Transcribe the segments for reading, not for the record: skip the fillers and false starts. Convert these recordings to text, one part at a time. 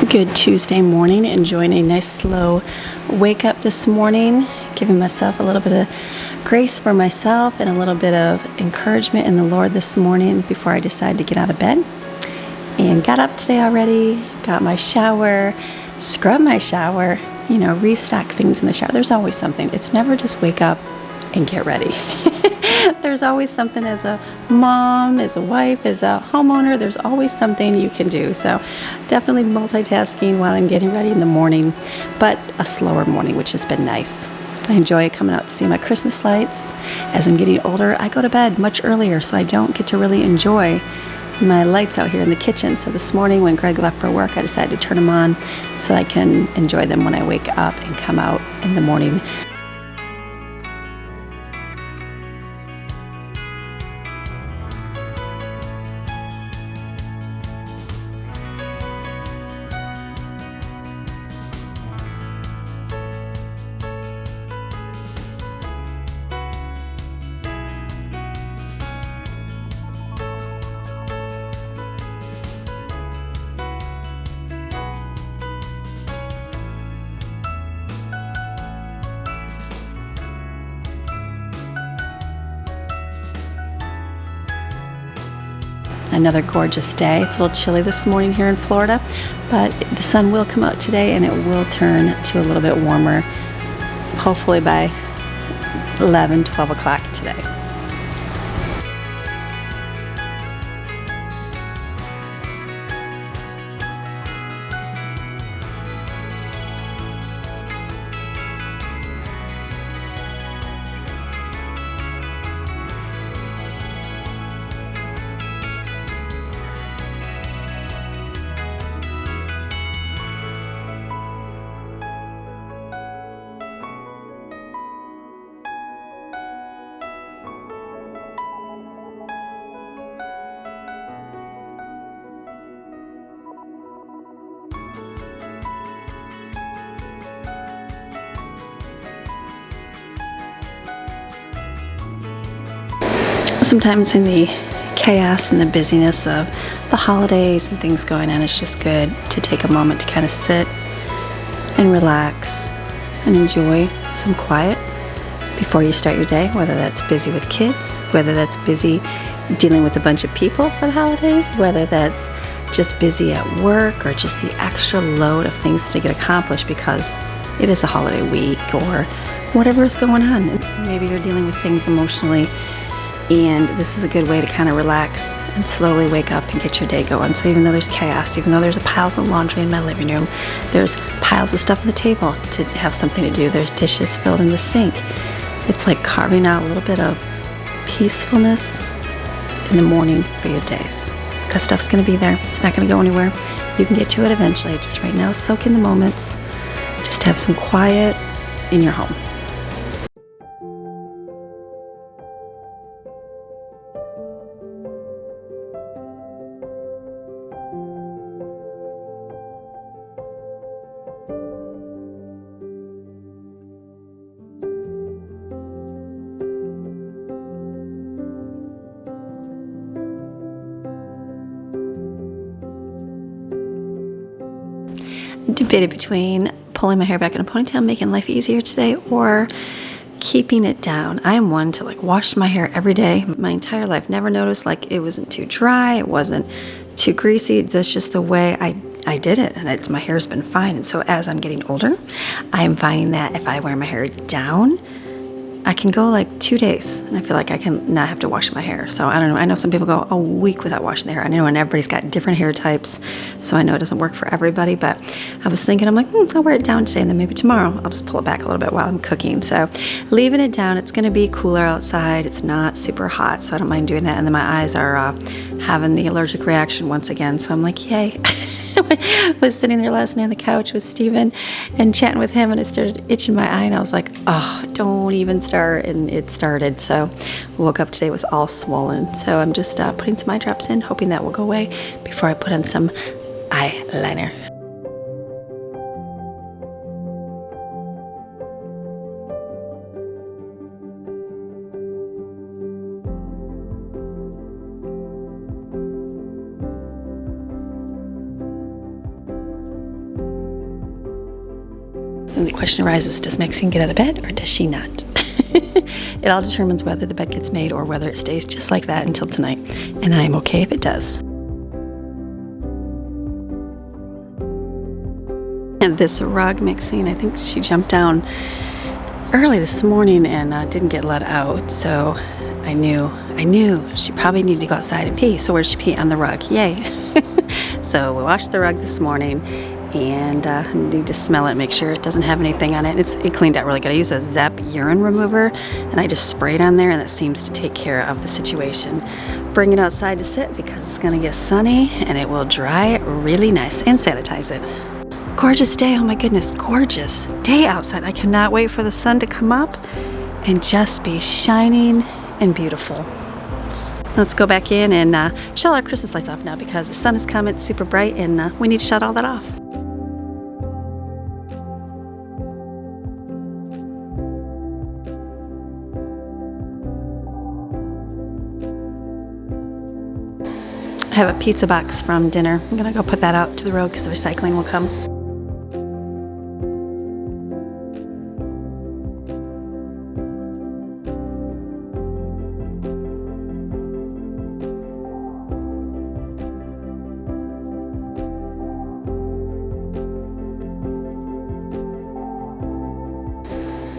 Good Tuesday morning, enjoying a nice slow wake up this morning, giving myself a little bit of grace for myself and a little bit of encouragement in the Lord this morning before I decide to get out of bed. And got up today already, got my shower, scrubbed my shower, restock things in the shower. There's always something. It's never just wake up and get ready. There's always something as a mom, as a wife, as a homeowner. There's always something you can do. So definitely multitasking while I'm getting ready in the morning, but a slower morning, which has been nice. I enjoy coming out to see my Christmas lights. As I'm getting older, I go to bed much earlier, so I don't get to really enjoy my lights out here in the kitchen. So this morning when Greg left for work, I decided to turn them on so I can enjoy them when I wake up and come out in the morning. Another gorgeous day. It's a little chilly this morning here in Florida, but the sun will come out today and it will turn to a little bit warmer, hopefully by 11, 12 o'clock today. Sometimes in the chaos and the busyness of the holidays and things going on, it's just good to take a moment to kind of sit and relax and enjoy some quiet before you start your day, whether that's busy with kids, whether that's busy dealing with a bunch of people for the holidays, whether that's just busy at work or just the extra load of things to get accomplished because it is a holiday week or whatever is going on. And maybe you're dealing with things emotionally, and this is a good way to kind of relax and slowly wake up and get your day going. So even though there's chaos, even though there's piles of laundry in my living room, there's piles of stuff on the table to have something to do, there's dishes filled in the sink, it's like carving out a little bit of peacefulness in the morning for your days. That stuff's going to be there. It's not going to go anywhere. You can get to it eventually. Just right now, soak in the moments. Just have some quiet in your home. Debated between pulling my hair back in a ponytail, making life easier today, or keeping it down. I am one to wash my hair every day. My entire life, never noticed it wasn't too dry, it wasn't too greasy. That's just the way I did it, and my hair's been fine. And so as I'm getting older, I am finding that if I wear my hair down, I can go 2 days and I feel like I can not have to wash my hair. So I don't know. I know some people go a week without washing their hair. I know, and everybody's got different hair types, so I know it doesn't work for everybody. But I was thinking, I'm like, I'll wear it down today, and then maybe tomorrow I'll just pull it back a little bit while I'm cooking. So leaving it down. It's going to be cooler outside. It's not super hot, so I don't mind doing that. And then my eyes are having the allergic reaction once again. So I'm like, yay. I was sitting there last night on the couch with Steven and chatting with him, and it started itching my eye, and I was like, oh, don't even start. And it started. So I woke up today, it was all swollen. So I'm just putting some eye drops in, hoping that will go away before I put on some eyeliner. And the question arises, does Maxine get out of bed or does she not? It all determines whether the bed gets made or whether it stays just like that until tonight. And I am okay if it does. And this rug, Maxine, I think she jumped down early this morning and didn't get let out. So I knew she probably needed to go outside and pee. So where'd she pee? On the rug. Yay. So we washed the rug this morning. And I need to smell it, make sure it doesn't have anything on it. It cleaned out really good. I use a Zep urine remover, and I just spray it on there, and that seems to take care of the situation. Bring it outside to sit because it's going to get sunny, and it will dry really nice, and sanitize it. Gorgeous day. Oh my goodness, gorgeous day outside. I cannot wait for the sun to come up and just be shining and beautiful. Let's go back in and shut our Christmas lights off now because the sun is coming, it's super bright, and we need to shut all that off. I have a pizza box from dinner. I'm gonna go put that out to the road because the recycling will come.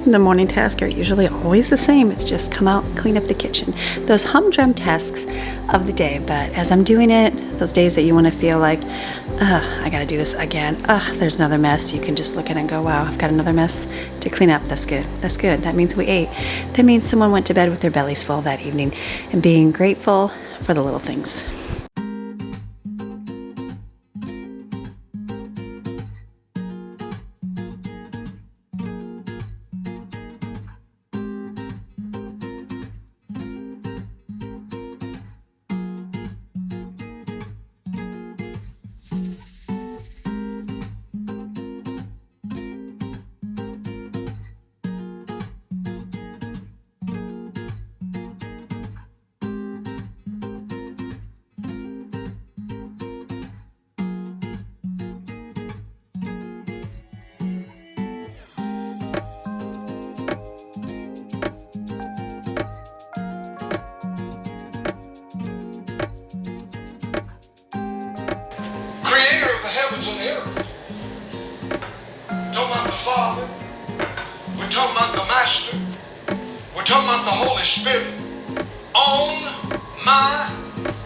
The morning tasks are usually always the same. It's just come out, clean up the kitchen. Those humdrum tasks of the day, but as I'm doing it, those days that you want to feel like, I gotta do this again. There's another mess. You can just look at it and go, wow, I've got another mess to clean up. That's good. That's good. That means we ate. That means someone went to bed with their bellies full that evening, and being grateful for the little things. Creator of the heavens and the earth. Talking about the Father. We're talking about the Master. We're talking about the Holy Spirit. On my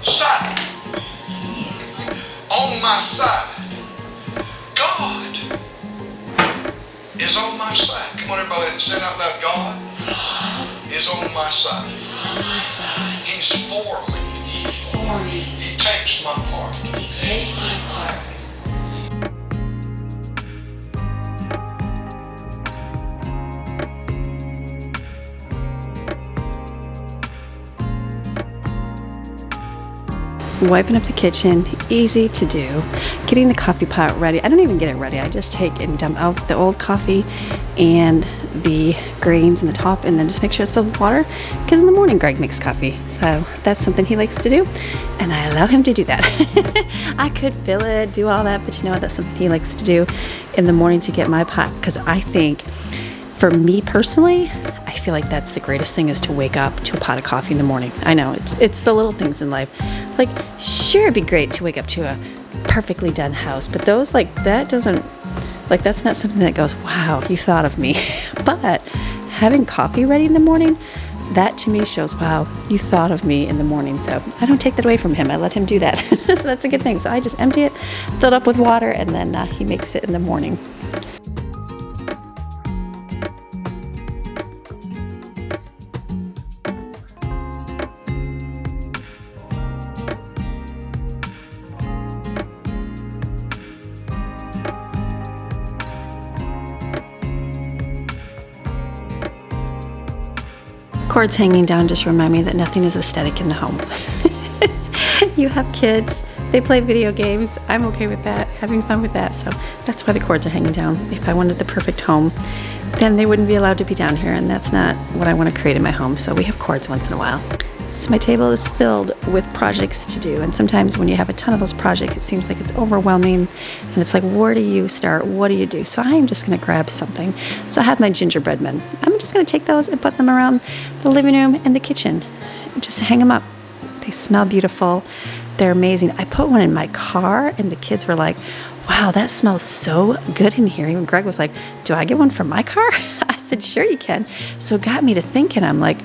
side. On my side. God is on my side. Come on, everybody, and say it out loud. God is on my side. He's for me. He takes my part. Takes my part. Wiping up the kitchen, easy to do. Getting the coffee pot ready. I don't even get it ready. I just take and dump out the old coffee and the grains in the top, and then just make sure it's filled with water, because in the morning Greg makes coffee, so that's something he likes to do, and I allow him to do that. I could fill it, do all that, but you know what, that's something he likes to do in the morning to get my pot, because I think, for me personally, I feel like that's the greatest thing, is to wake up to a pot of coffee in the morning. I know, it's the little things in life. Like, sure, it'd be great to wake up to a perfectly done house, but those, like, that doesn't, like, that's not something that goes, wow, you thought of me. But having coffee ready in the morning, that to me shows, wow, you thought of me in the morning. So I don't take that away from him. I let him do that. So that's a good thing. So I just empty it, fill it up with water, and then he makes it in the morning. Cords hanging down just remind me that nothing is aesthetic in the home. You have kids, they play video games. I'm okay with that, having fun with that. So that's why the cords are hanging down. If I wanted the perfect home, then they wouldn't be allowed to be down here, and that's not what I want to create in my home. So we have cords once in a while. So my table is filled with projects to do, and sometimes when you have a ton of those projects, it seems like it's overwhelming, and it's like, where do you start? What do you do? So I am just going to grab something. So I have my gingerbread men. I'm just going to take those and put them around the living room and the kitchen, and just hang them up. They smell beautiful. They're amazing. I put one in my car, and the kids were like, wow, that smells so good in here. Even Greg was like, do I get one for my car? I said, sure you can. So it got me to thinking. I'm like,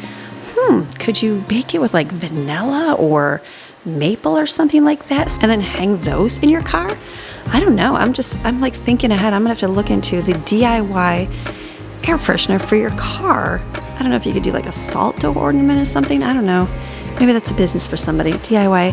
could you bake it with like vanilla or maple or something like that, and then hang those in your car? I don't know. I'm like thinking ahead. I'm gonna have to look into the DIY air freshener for your car. I don't know if you could do like a salt dough ornament or something. I don't know. Maybe that's a business for somebody. DIY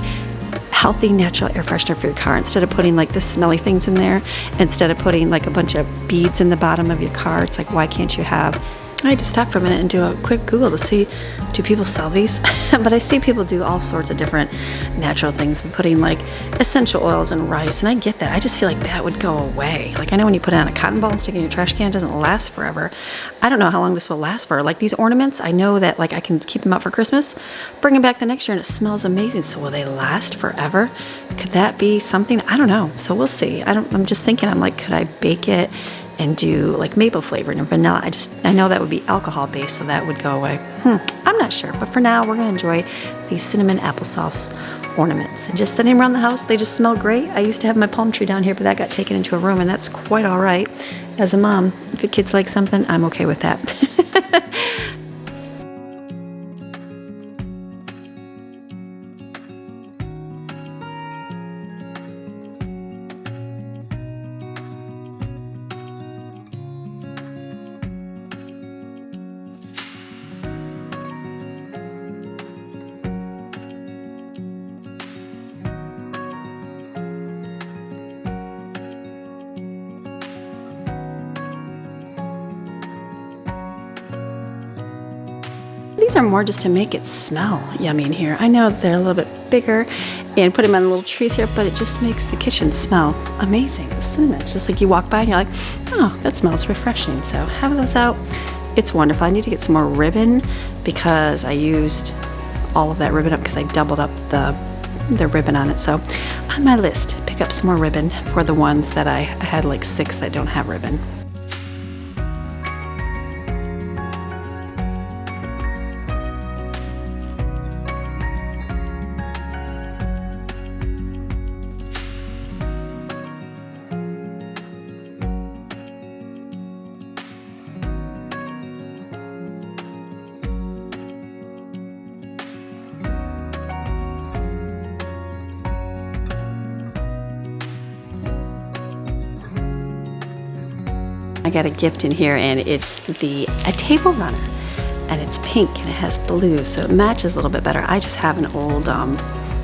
healthy natural air freshener for your car. Instead of putting like the smelly things in there, instead of putting like a bunch of beads in the bottom of your car, it's like, why can't you have... I had to stop for a minute and do a quick Google to see, do people sell these? But I see people do all sorts of different natural things, putting like essential oils and rice, and I get that. I just feel like that would go away. Like, I know when you put it on a cotton ball and stick it in your trash can, it doesn't last forever. I don't know how long this will last for. Like these ornaments, I know that like I can keep them out for Christmas, bring them back the next year, and it smells amazing. So will they last forever? Could that be something? I don't know. So we'll see. I'm just thinking, I'm like, could I bake it and do like maple flavored and vanilla? I know that would be alcohol based, so that would go away. I'm not sure, but for now we're gonna enjoy these cinnamon applesauce ornaments. And just sitting around the house, they just smell great. I used to have my palm tree down here, but that got taken into a room, and that's quite all right. As a mom, if the kids like something, I'm okay with that. These are more just to make it smell yummy in here. I know they're a little bit bigger, and put them on little trees here, but it just makes the kitchen smell amazing. The cinnamon, it's just like you walk by and you're like, oh, that smells refreshing. So have those out. It's wonderful. I need to get some more ribbon because I used all of that ribbon up because I doubled up the ribbon on it. So on my list, pick up some more ribbon for the ones that I had like 6 that don't have ribbon. I got a gift in here, and it's a table runner, and it's pink and it has blue, so it matches a little bit better. I just have an old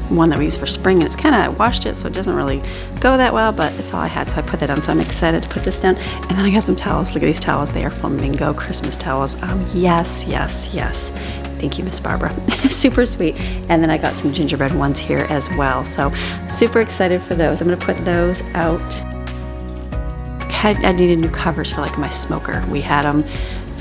one that we use for spring, and it's kind of washed it, so it doesn't really go that well, but it's all I had, so I put that on. So I'm excited to put this down. And then I got some towels. Look at these towels. They are flamingo Christmas towels. Yes, yes, yes. Thank you, Miss Barbara. Super sweet. And then I got some gingerbread ones here as well. So super excited for those. I'm gonna put those out. I needed new covers for like my smoker. We had them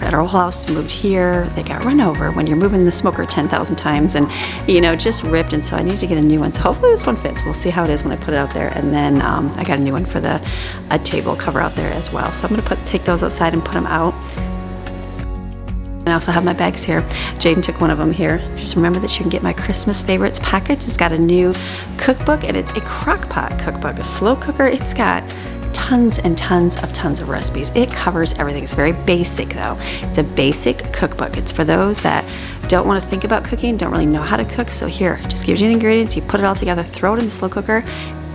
at our old house, moved here, they got run over when you're moving the smoker 10,000 times, and you know, just ripped, and so I need to get a new one. So hopefully this one fits. We'll see how it is when I put it out there. And then I got a new one for a table cover out there as well. So I'm gonna take those outside and put them out. And I also have my bags here. Jaden took one of them here. Just remember that you can get my Christmas favorites package. It's got a new cookbook, and it's a crock pot cookbook, a slow cooker. It's got tons and tons of recipes. It covers everything. It's very basic though. It's a basic cookbook. It's for those that don't want to think about cooking, don't really know how to cook. So here, it just gives you the ingredients, you put it all together, throw it in the slow cooker,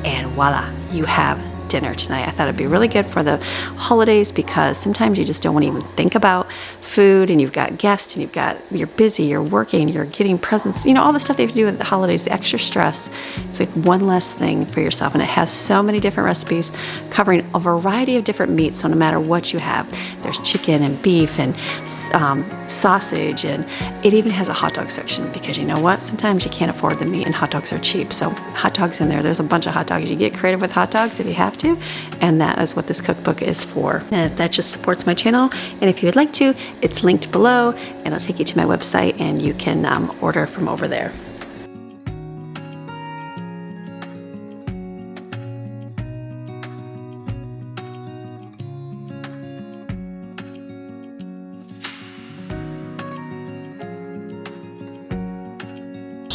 and voila, you have dinner tonight. I thought it'd be really good for the holidays because sometimes you just don't want to even think about food, and you've got guests, and you're busy, you're working, you're getting presents, you know, all the stuff they have to do with the holidays, the extra stress. It's like one less thing for yourself, and it has so many different recipes covering a variety of different meats. So no matter what you have, there's chicken and beef and sausage, and it even has a hot dog section because you know what? Sometimes you can't afford the meat, and hot dogs are cheap. So hot dogs in there. There's a bunch of hot dogs. You get creative with hot dogs if you have to, and that is what this cookbook is for. And that just supports my channel, and if you would like to, It's linked below, and it'll take you to my website, and you can order from over there.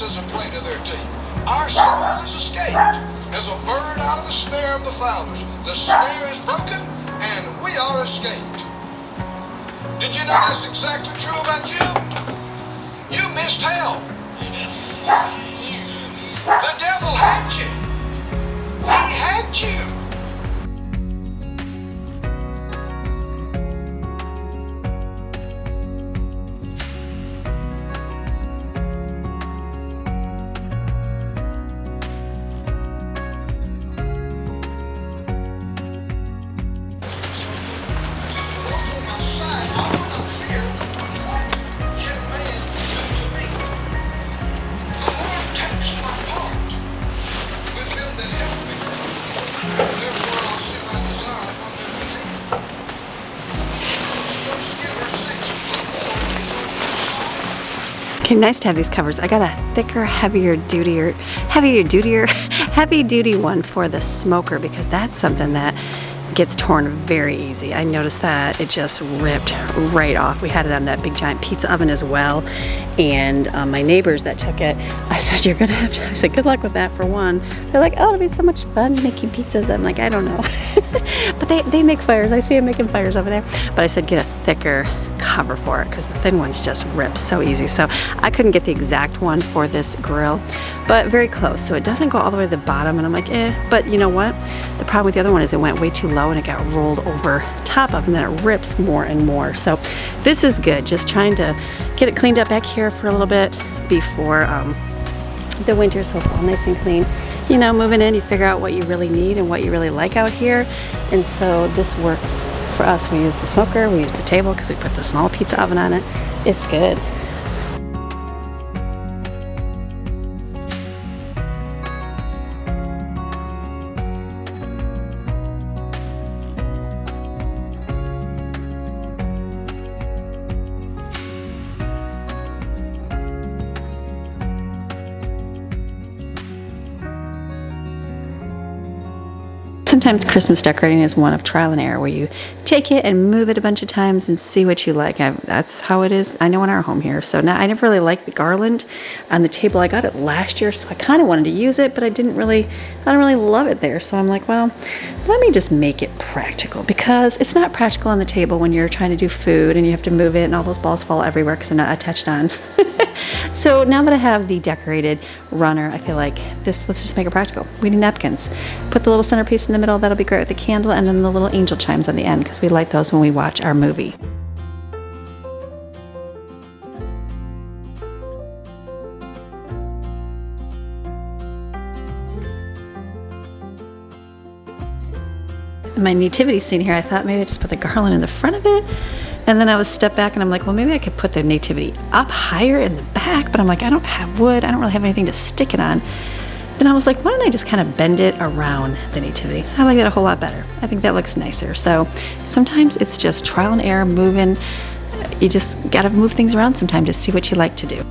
As a plate of their teeth. Our soul is escaped as a bird out of the snare of the fowlers. The snare is broken and we are escaped. Did you know that's exactly true about you? You missed hell. The devil had you. He had you. Okay, nice to have these covers. I got a thicker, heavy duty one for the smoker because that's something that gets torn very easy. I noticed that it just ripped right off. We had it on that big giant pizza oven as well. And my neighbors that took it, I said, you're gonna have to, I said, good luck with that for one. They're like, oh, it'll be so much fun making pizzas. I'm like, I don't know. But they make fires. I see them making fires over there. But I said, get a thicker cover for it because the thin ones just rip so easy. So I couldn't get the exact one for this grill, but very close. So it doesn't go all the way to the bottom, and I'm like, but you know what? The problem with the other one is it went way too low and it got rolled over top of, and then it rips more and more. So this is good. Just trying to get it cleaned up back here for a little bit before the winter, so it's all nice and clean. You know, moving in, you figure out what you really need and what you really like out here, and so this works for us. We use the smoker, we use the table because we put the small pizza oven on it. It's good. Sometimes Christmas decorating is one of trial and error, where you take it and move it a bunch of times and see what you like. That's how it is, I know, in our home here. So now I never really liked the garland on the table. I got it last year, so I kind of wanted to use it, but I don't really love it there. So I'm like, well, let me just make it practical, because it's not practical on the table when you're trying to do food and you have to move it and all those balls fall everywhere because they're not attached on. So now that I have the decorated runner, I feel like let's just make it practical. We need napkins. Put the little centerpiece in the middle, that'll be great with the candle, and then the little angel chimes on the end, because we light those when we watch our movie. My nativity scene here, I thought maybe I just put the garland in the front of it, and then I was stepped back and I'm like, well, maybe I could put the nativity up higher in the back, but I'm like, I don't have wood, I don't really have anything to stick it on. Then I was like, why don't I just kind of bend it around the nativity? I like that a whole lot better. I think that looks nicer. So sometimes it's just trial and error, moving. You just gotta move things around sometimes to see what you like to do.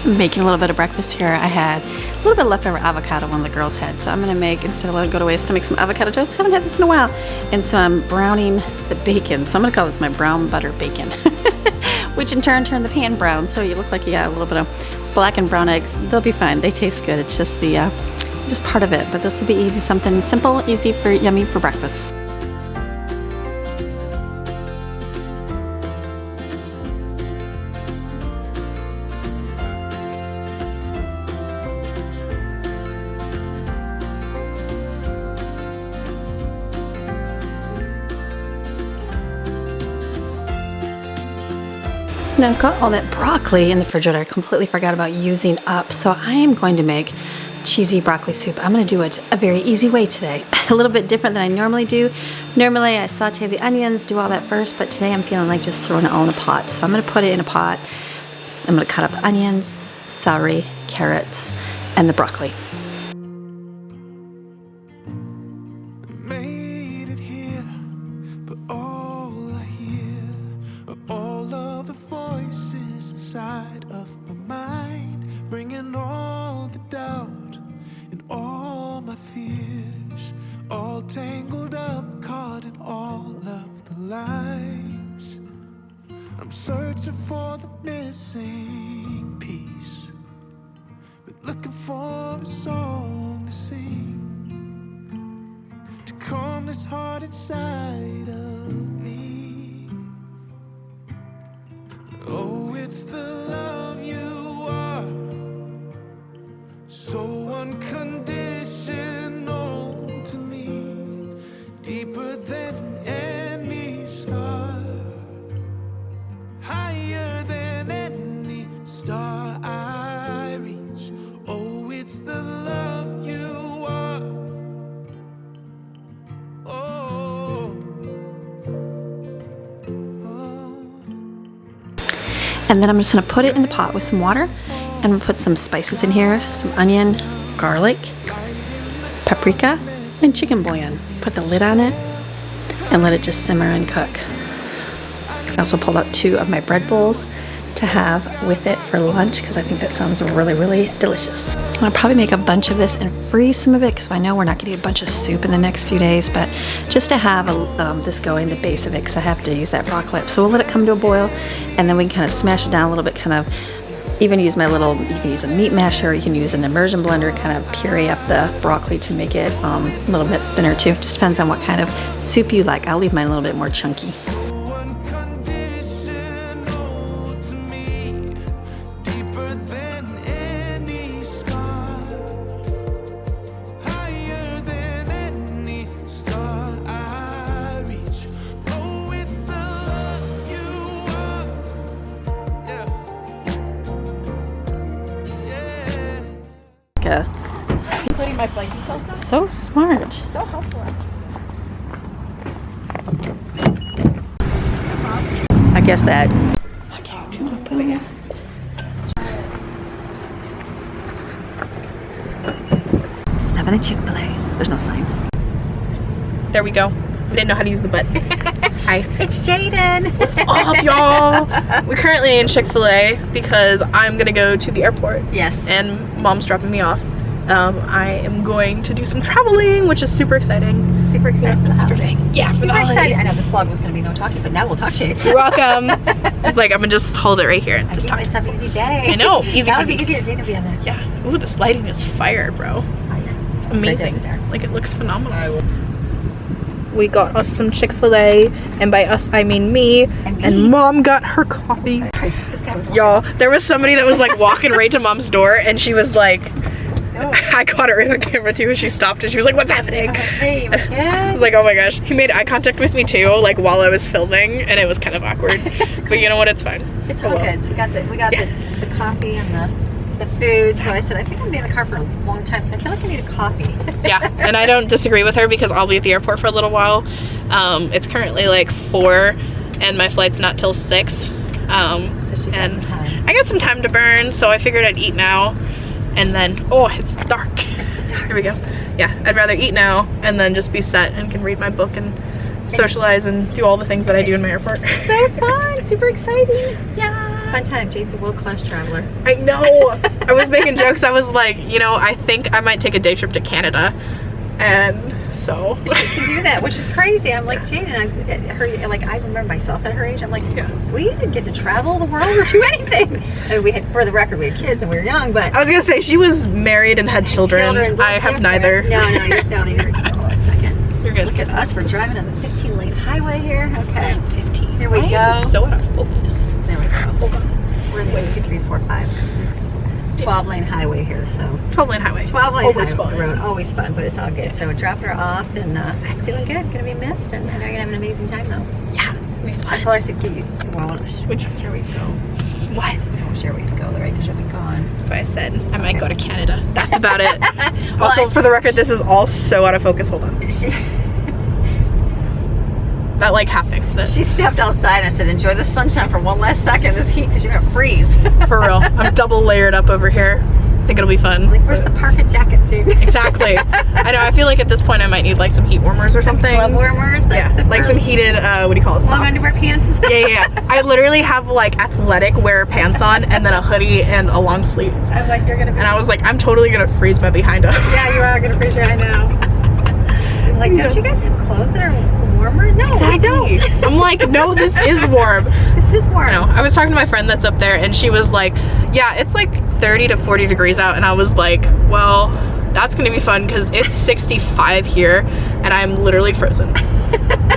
Making a little bit of breakfast here. I had a little bit of leftover avocado one of the girls had, so I'm gonna make, instead of letting it go to waste, I'll make some avocado toast. I haven't had this in a while. And so I'm browning the bacon, so I'm gonna call this my brown butter bacon, which in turn turned the pan brown, so you look like you got a little bit of black and brown eggs. They'll be fine, they taste good. It's just just part of it, but this will be easy, something simple, easy, yummy for breakfast. Now I've got all that broccoli in the refrigerator. I completely forgot about using up. So I am going to make cheesy broccoli soup. I'm going to do it a very easy way today. A little bit different than I normally do. Normally I saute the onions, do all that first, but today I'm feeling like just throwing it all in a pot. So I'm going to put it in a pot. I'm going to cut up onions, celery, carrots, and the broccoli. Made it here, but all I hear are all of the voices inside of my mind, bringing all the doubt and all my fears, all tangled up, caught in all of the lies. I'm searching for the missing piece, but looking for a song to sing to calm this heart inside of me. Oh, it's the love you are, so unconditional to me, deeper than any scar, higher than any star I reach. Oh, it's the love you are. Oh, And then I'm just going to put it in the pot with some water. And I'm going to put some spices in here, some onion, garlic, paprika, and chicken bouillon. Put the lid on it and let it just simmer and cook. I also pulled out 2 of my bread bowls to have with it for lunch because I think that sounds really, really delicious. I'll probably make a bunch of this and freeze some of it because I know we're not going to eat a bunch of soup in the next few days, but just to have this going, the base of it, because I have to use that broccoli. So we'll let it come to a boil and then we can kind of smash it down a little bit, kind of even use my little, you can use a meat masher, you can use an immersion blender, kind of puree up the broccoli to make it a little bit thinner too. Just depends on what kind of soup you like. I'll leave mine a little bit more chunky. unconditional to me, deeper than any scar, higher than any star I reach. Oh, it's the love you are. Yeah. Yeah. Including my flight details now? So smart. So helpful. I guess that. Step in a Chick-fil-A. There's no sign. There we go. We didn't know how to use the button. Hi. It's Jaden. What's up, y'all? We're currently in Chick-fil-A because I'm gonna go to the airport. Yes. And mom's dropping me off. I am going to do some traveling, which is super exciting. Super excited for the holidays. Yeah, for the Super excited. holidays. I know this vlog was going to be no talking, but now we'll talk to you. You're welcome. It's like I'm gonna just hold it right here and I just gave talk. myself an easy day. I know, easy That would be peasy. easier. Jaden will be on there. Yeah. Ooh, this lighting is fire, bro. It's amazing. there. Like, it looks phenomenal. We got us some Chick-fil-A, and by us I mean me. And mom got her coffee. This guy was Y'all, there was somebody that was like walking right to mom's door, and she was like, I caught her right on camera too, and she stopped and she was like, what's happening? Hey, I was like, oh my gosh. He made eye contact with me too, like while I was filming, and it was kind of awkward. But you know what, it's fine. It's all good. So we got the coffee and the food. So I said, I think I'm gonna be in the car for a long time, so I feel like I need a coffee. Yeah, and I don't disagree with her because I'll be at the airport for a little while. It's currently like 4 and my flight's not till 6. So she's got and some time. I got some time to burn, so I figured I'd eat now. And then, oh, it's dark. Here we go. Yeah, I'd rather eat now and then just be set and can read my book and socialize and do all the things that I do in my airport. So fun, super exciting. Yeah. Fun time. Jade's a world-class traveler. I know. I was making jokes. I was like, you know, I think I might take a day trip to Canada. And so. She can do that, which is crazy. I'm like, Jade, and I remember myself at her age. I'm like, we didn't get to travel the world or do anything. I mean, we had, for the record, we had kids and we were young, but. I was gonna say, she was married and had children. I have neither. No, you're hold on a second. You're good. Look at us. We're driving on the 15-lane highway here. Okay. 15. Here we Why go. Is it so out of focus? There we go. Hold on. We're in 2, 3, 4, 5, 6. 12-lane highway here, so 12-lane highway. 12-lane Always highway fun. road, always fun, but it's all good. So we're dropping her off, and doing good. Gonna be missed, and I know you're gonna have an amazing time though. Yeah. I told her, I said, well, Which sure we go. what? I'm sure we can go there, right? Because she'll be gone. That's why I said I might go to Canada. That's about it. Well, Also, for the record, this is all so out of focus. Hold on. That like half fixed it. She stepped outside and I said, enjoy the sunshine for one last second, this heat, because you're gonna freeze. For real. I'm double layered up over here. I think it'll be fun. Like, where's the parka jacket, Jane? Exactly. I know, I feel like at this point I might need like some heat warmers or something. Glove warmers? Yeah, like some heated, what do you call it, long socks? underwear pants and stuff? Yeah. I literally have like athletic wear pants on and then a hoodie and a long sleeve. I'm like, you're gonna be... And I was like, I'm totally gonna freeze my behind up. Yeah, you are gonna freeze your, I know. Like, don't you guys have clothes that are warmer? No, we don't. I'm like, no, this is warm. This is warm. No, I was talking to my friend that's up there and she was like, yeah, it's like 30 to 40 degrees out. And I was like, well, that's gonna be fun because it's 65 here and I'm literally frozen.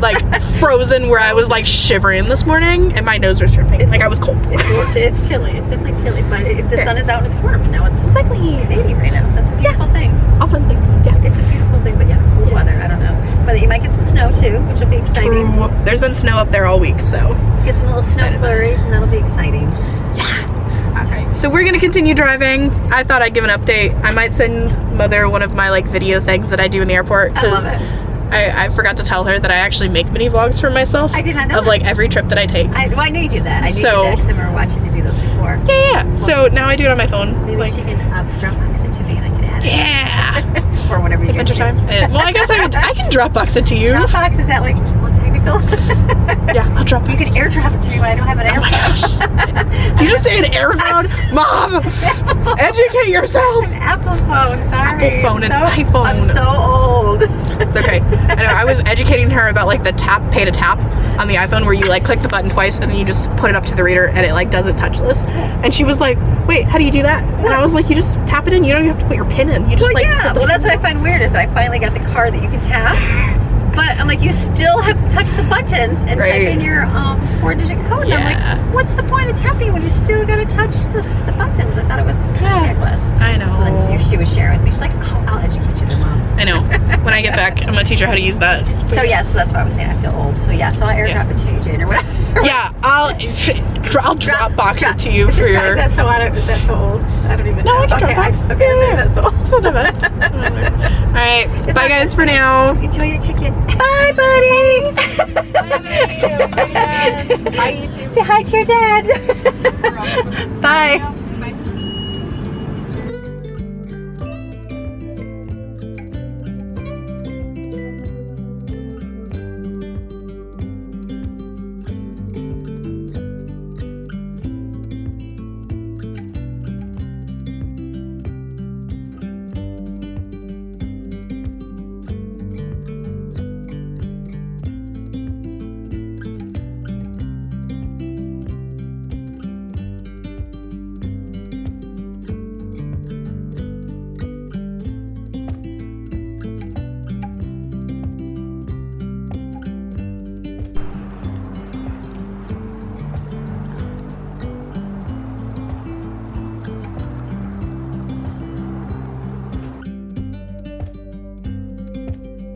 Like frozen where I was like shivering this morning and my nose was dripping. Like I was cold. It's chilly. It's definitely chilly, but the sun is out and it's warm and now it's Exactly. It's 80 right now, so that's a beautiful thing. All fun thing. Yeah. It's a beautiful thing, but yeah, cool weather, I don't know. But you might get some snow too, which will be exciting. True. There's been snow up there all week, so. Get some little snow flurries and that'll be exciting. Yeah. Alright, so we're gonna continue driving. I thought I'd give an update. I might send Mother one of my like video things that I do in the airport. I love it. I forgot to tell her that I actually make mini vlogs for myself. I did not know of that. like every trip that I take. I knew you did that. I knew you So- did that because I remember watching you do those before. Yeah. So now I do it on my phone. Maybe Like, she can Dropbox it to me and I can add it. yeah. Or whatever you guys Adventure do. time. Well, I guess I can Dropbox it to you. Dropbox, is that like more technical? Yeah, I'll Dropbox. You can airdrop it to me when I don't have an Oh my AirPod. gosh. Did you just say an airphone? Mom, educate yourself. An Apple phone, sorry. Apple phone and I'm iPhone. so old. It's okay. I know, I was educating her about like the pay to tap on the iPhone where you like click the button twice and then you just put it up to the reader and it like does it touchless. And she was like, wait, how do you do that? And I was like, you just tap it in, you don't even have to put your pin in. You just Well, like yeah. put the Well, that's phone what I find weird is that I finally got the card that you can tap. But I'm like, you still have to touch the buttons and type Right. in your 4-digit code. And Yeah. I'm like, what's the point of tapping when you still got to touch the buttons? I thought it was contactless. I know. So then she was sharing with me. She's like, oh, I'll educate you then, Mom. I know. When I get back, I'm gonna teach her how to use that. So yeah, so that's why I was saying I feel old. So yeah, so I'll airdrop it to you, Jane, or whatever. Yeah, I'll Dropbox it to you for Is your. that so old? I don't even know. No, I can okay, Dropbox. okay, Yeah. that's so old. It's not that bad. All right, bye guys for now. Enjoy your chicken. Bye, buddy. Bye YouTube. Say hi to your dad. Bye.